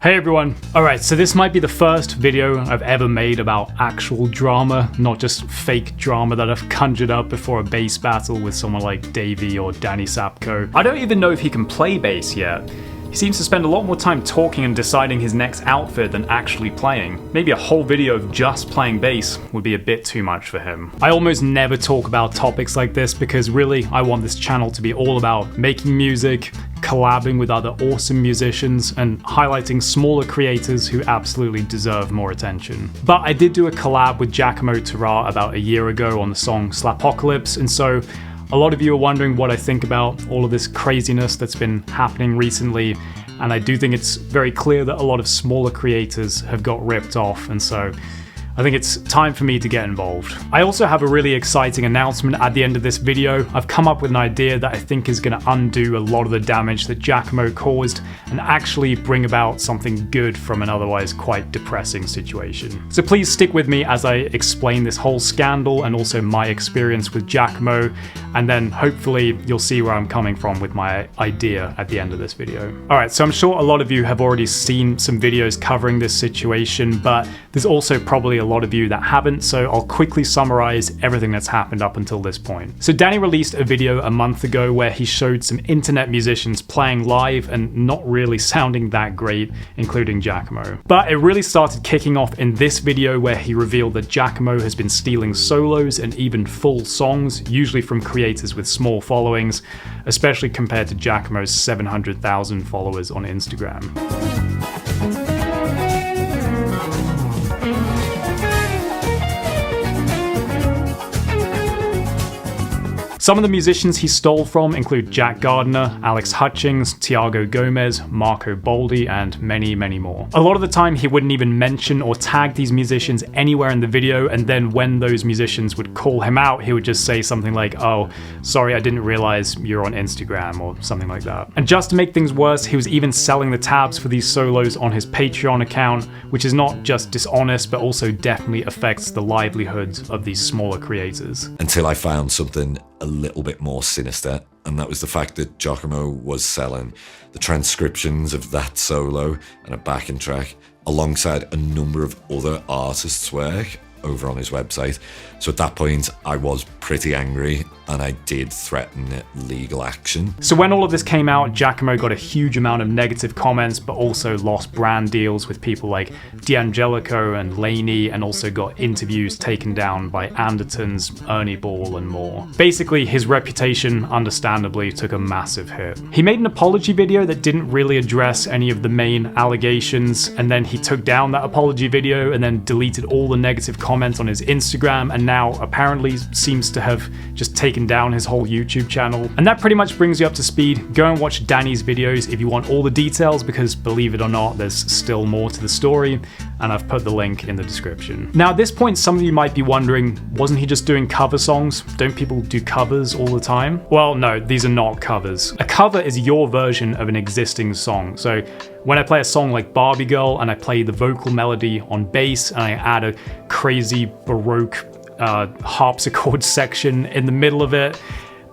Hey everyone. Alright, so this might be the first video I've ever made about actual drama, not just fake drama that I've conjured up before a bass battle with someone like Davey or Danny Sapko. I don't even know if he can play bass yet. He seems to spend a lot more time talking and deciding his next outfit than actually playing. Maybe a whole video of just playing bass would be a bit too much for him. I almost never talk about topics like this because really I want this channel to be all about making music, collabing with other awesome musicians, and highlighting smaller creators who absolutely deserve more attention. But I did do a collab with Giacomo about a year ago on the song Slapocalypse, and so a lot of you are wondering what I think about all of this craziness that's been happening recently, and I do think it's very clear that a lot of smaller creators have got ripped off, and so I think it's time for me to get involved. I also have a really exciting announcement at the end of this video. I've come up with an idea that I think is going to undo a lot of the damage that Giacomo caused and actually bring about something good from an otherwise quite depressing situation. So please stick with me as I explain this whole scandal and also my experience with Giacomo, and then hopefully you'll see where I'm coming from with my idea at the end of this video. Alright, so I'm sure a lot of you have already seen some videos covering this situation, but there's also probably a lot of you that haven't, so I'll quickly summarize everything that's happened up until this point. So Danny released a video a month ago where he showed some internet musicians playing live and not really sounding that great, including Giacomo. But it really started kicking off in this video where he revealed that Giacomo has been stealing solos and even full songs, usually from creators with small followings, especially compared to Giacomo's 700,000 followers on Instagram. Some of the musicians he stole from include Jack Gardner, Alex Hutchings, Tiago Gomez, Marco Boldi, and many, many more. A lot of the time he wouldn't even mention or tag these musicians anywhere in the video, and then when those musicians would call him out, he would just say something like, "Oh, sorry, I didn't realize you're on Instagram," or something like that. And just to make things worse, he was even selling the tabs for these solos on his Patreon account, which is not just dishonest, but also definitely affects the livelihoods of these smaller creators. Until I found something a little bit more sinister, and that was the fact that Giacomo was selling the transcriptions of that solo and a backing track alongside a number of other artists' work over on his website. So at that point I was pretty angry and I did threaten legal action. So when all of this came out, Giacomo got a huge amount of negative comments, but also lost brand deals with people like D'Angelico and Laney, and also got interviews taken down by Andertons, Ernie Ball, and more. Basically, his reputation, understandably, took a massive hit. He made an apology video that didn't really address any of the main allegations, and then he took down that apology video and then deleted all the negative comments on his Instagram, and now apparently seems to have just taken down his whole YouTube channel. And that pretty much brings you up to speed. Go and watch Danny's videos if you want all the details, because believe it or not, there's still more to the story, and I've put the link in the description. Now at this point, some of you might be wondering, wasn't he just doing cover songs? Don't people do covers all the time? Well, no, these are not covers. A cover is your version of an existing song. So when I play a song like Barbie Girl and I play the vocal melody on bass and I add a crazy Baroque harpsichord section in the middle of it,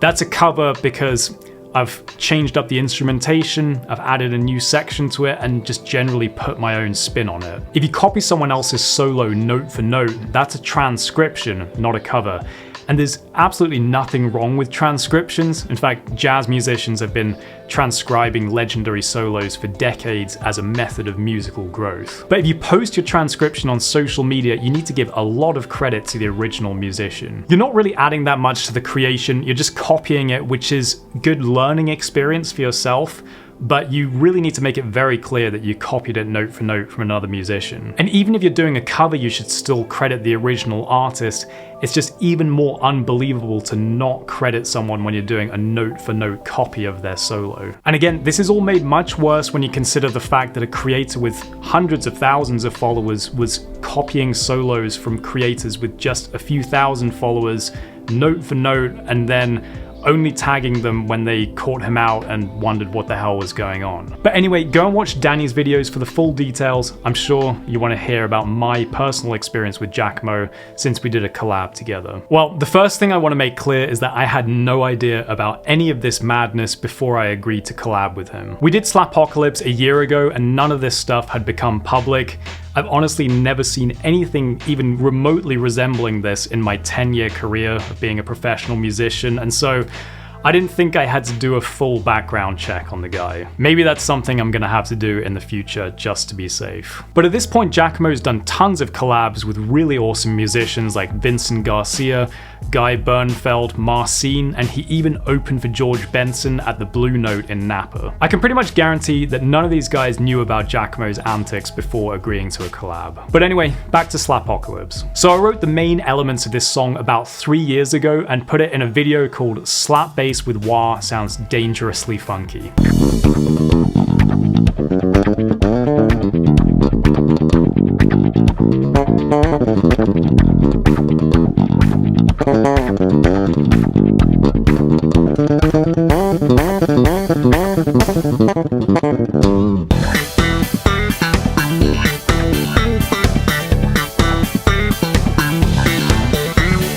that's a cover because I've changed up the instrumentation, I've added a new section to it, and just generally put my own spin on it. If you copy someone else's solo note for note, that's a transcription, not a cover. And there's absolutely nothing wrong with transcriptions. In fact, jazz musicians have been transcribing legendary solos for decades as a method of musical growth. But if you post your transcription on social media, you need to give a lot of credit to the original musician. You're not really adding that much to the creation, you're just copying it, which is good learning experience for yourself, but you really need to make it very clear that you copied it note for note from another musician. And even if you're doing a cover, you should still credit the original artist. It's just even more unbelievable to not credit someone when you're doing a note for note copy of their solo. And again, this is all made much worse when you consider the fact that a creator with hundreds of thousands of followers was copying solos from creators with just a few thousand followers, note for note, and then only tagging them when they caught him out and wondered what the hell was going on. But anyway, go and watch Danny's videos for the full details. I'm sure you want to hear about my personal experience with Giacomo since we did a collab together. Well, the first thing I want to make clear is that I had no idea about any of this madness before I agreed to collab with him. We did Slapocalypse a year ago and none of this stuff had become public. I've honestly never seen anything even remotely resembling this in my 10-year career of being a professional musician, and so I didn't think I had to do a full background check on the guy. Maybe that's something I'm gonna have to do in the future just to be safe. But at this point, Giacomo's done tons of collabs with really awesome musicians like Vincent Garcia, Guy Bernfeld, Marcin, and he even opened for George Benson at the Blue Note in Napa. I can pretty much guarantee that none of these guys knew about Giacomo's antics before agreeing to a collab. But anyway, back to Slapocalypse. So I wrote the main elements of this song about 3 years ago and put it in a video called Slap Bass with Wah Sounds Dangerously Funky.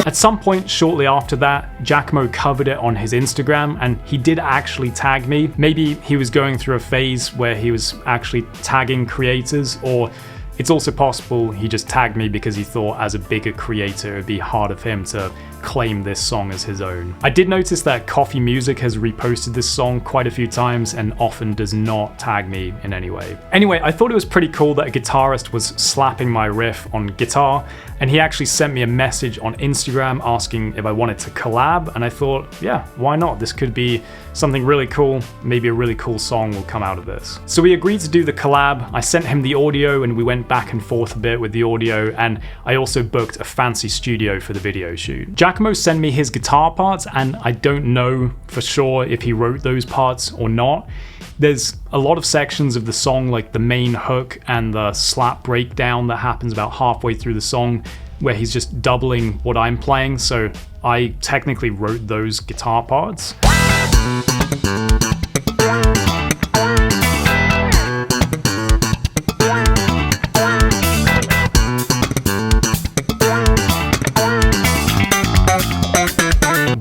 At some point shortly after that, Giacomo covered it on his Instagram and he did actually tag me. Maybe he was going through a phase where he was actually tagging creators, or it's also possible he just tagged me because he thought as a bigger creator it'd be hard of him to claim this song as his own. I did notice that Coffee Music has reposted this song quite a few times and often does not tag me in any way. Anyway, I thought it was pretty cool that a guitarist was slapping my riff on guitar, and he actually sent me a message on Instagram asking if I wanted to collab, and I thought, yeah, why not? This could be something really cool. Maybe a really cool song will come out of this. So we agreed to do the collab. I sent him the audio and we went back and forth a bit with the audio, and I also booked a fancy studio for the video shoot. Giacomo sent me his guitar parts, and I don't know for sure if he wrote those parts or not. There's a lot of sections of the song, like the main hook and the slap breakdown that happens about halfway through the song, where he's just doubling what I'm playing, so I technically wrote those guitar parts.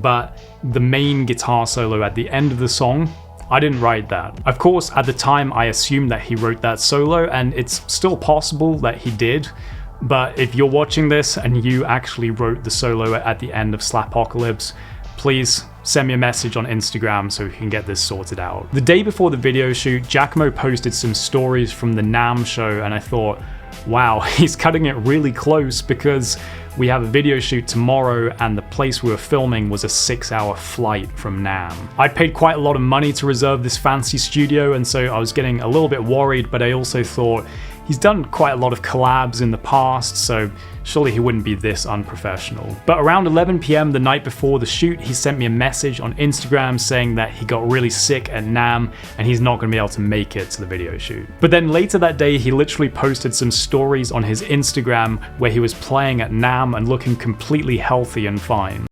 But the main guitar solo at the end of the song, I didn't write that. Of course, at the time I assumed that he wrote that solo, and it's still possible that he did, but if you're watching this and you actually wrote the solo at the end of Slapocalypse, please send me a message on Instagram so we can get this sorted out. The day before the video shoot, Giacomo posted some stories from the NAMM show, and I thought, wow, he's cutting it really close because we have a video shoot tomorrow and the place we were filming was a 6-hour flight from NAMM. I'd paid quite a lot of money to reserve this fancy studio, and so I was getting a little bit worried, but I also thought he's done quite a lot of collabs in the past, so surely he wouldn't be this unprofessional. But around 11 PM the night before the shoot, he sent me a message on Instagram saying that he got really sick at NAMM and he's not going to be able to make it to the video shoot. But then later that day, he literally posted some stories on his Instagram where he was playing at NAMM and looking completely healthy and fine.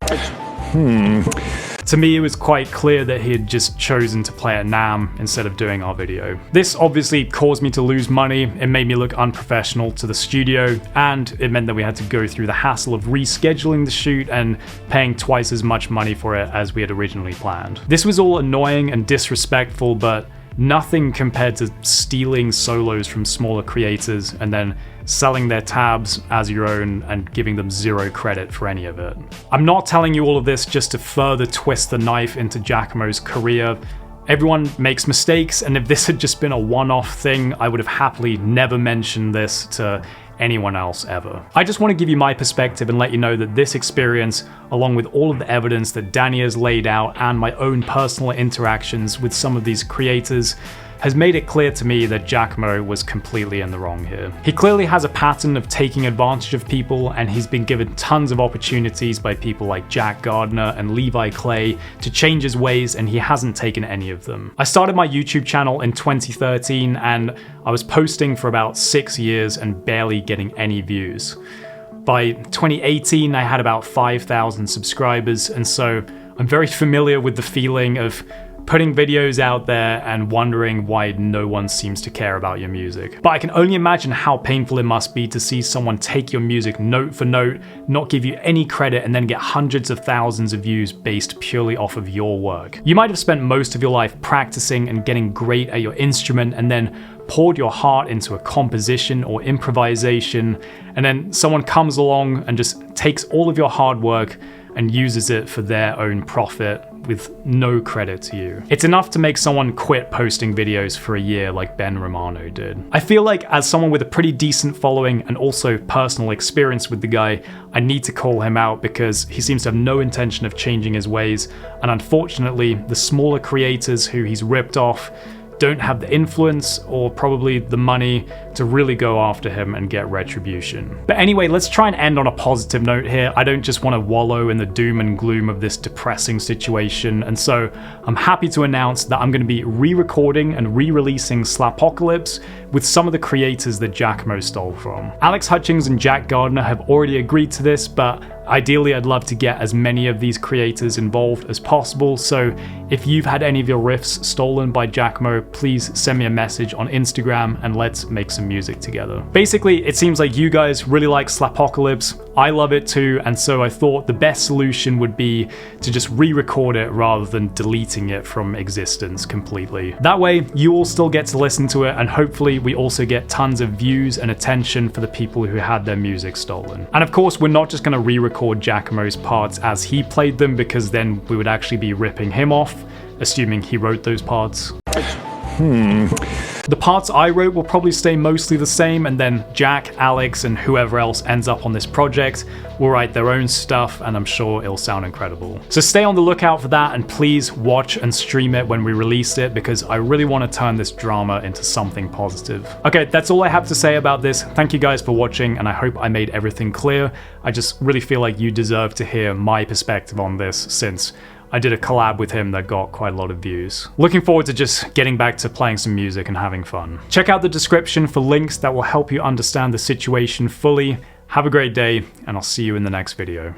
To me, it was quite clear that he had just chosen to play at NAMM instead of doing our video. This obviously caused me to lose money, it made me look unprofessional to the studio, and it meant that we had to go through the hassle of rescheduling the shoot and paying twice as much money for it as we had originally planned. This was all annoying and disrespectful, but nothing compared to stealing solos from smaller creators and then selling their tabs as your own and giving them zero credit for any of it. I'm not telling you all of this just to further twist the knife into Giacomo's career. Everyone makes mistakes, and if this had just been a one-off thing, I would have happily never mentioned this to anyone else ever. I just want to give you my perspective and let you know that this experience, along with all of the evidence that Danny has laid out and my own personal interactions with some of these creators, has made it clear to me that Giacomo was completely in the wrong here. He clearly has a pattern of taking advantage of people, and he's been given tons of opportunities by people like Jack Gardner and Levi Clay to change his ways, and he hasn't taken any of them. I started my YouTube channel in 2013, and I was posting for about 6 years and barely getting any views. By 2018, I had about 5,000 subscribers, and so I'm very familiar with the feeling of putting videos out there and wondering why no one seems to care about your music. But I can only imagine how painful it must be to see someone take your music note for note, not give you any credit, and then get hundreds of thousands of views based purely off of your work. You might have spent most of your life practicing and getting great at your instrument, and then poured your heart into a composition or improvisation, and then someone comes along and just takes all of your hard work and uses it for their own profit with no credit to you. It's enough to make someone quit posting videos for a year like Ben Romano did. I feel like as someone with a pretty decent following and also personal experience with the guy, I need to call him out because he seems to have no intention of changing his ways, and unfortunately, the smaller creators who he's ripped off don't have the influence or probably the money to really go after him and get retribution. But anyway, let's try and end on a positive note here. I don't just want to wallow in the doom and gloom of this depressing situation, and so I'm happy to announce that I'm going to be re-recording and re-releasing Slapocalypse with some of the creators that Giacomo stole from. Alex Hutchings and Jack Gardner have already agreed to this, but ideally I'd love to get as many of these creators involved as possible, so if you've had any of your riffs stolen by Giacomo, please send me a message on Instagram and let's make some music together. Basically, it seems like you guys really like Slapocalypse, I love it too, and so I thought the best solution would be to just re-record it rather than deleting it from existence completely. That way, you all still get to listen to it, and hopefully we also get tons of views and attention for the people who had their music stolen. And of course, we're not just going to re-record Giacomo's parts as he played them, because then we would actually be ripping him off, assuming he wrote those parts. The parts I wrote will probably stay mostly the same, and then Jack, Alex, and whoever else ends up on this project will write their own stuff, and I'm sure it'll sound incredible. So stay on the lookout for that, and please watch and stream it when we release it, because I really want to turn this drama into something positive. Okay, that's all I have to say about this. Thank you guys for watching, and I hope I made everything clear. I just really feel like you deserve to hear my perspective on this, since I did a collab with him that got quite a lot of views. Looking forward to just getting back to playing some music and having fun. Check out the description for links that will help you understand the situation fully. Have a great day, and I'll see you in the next video.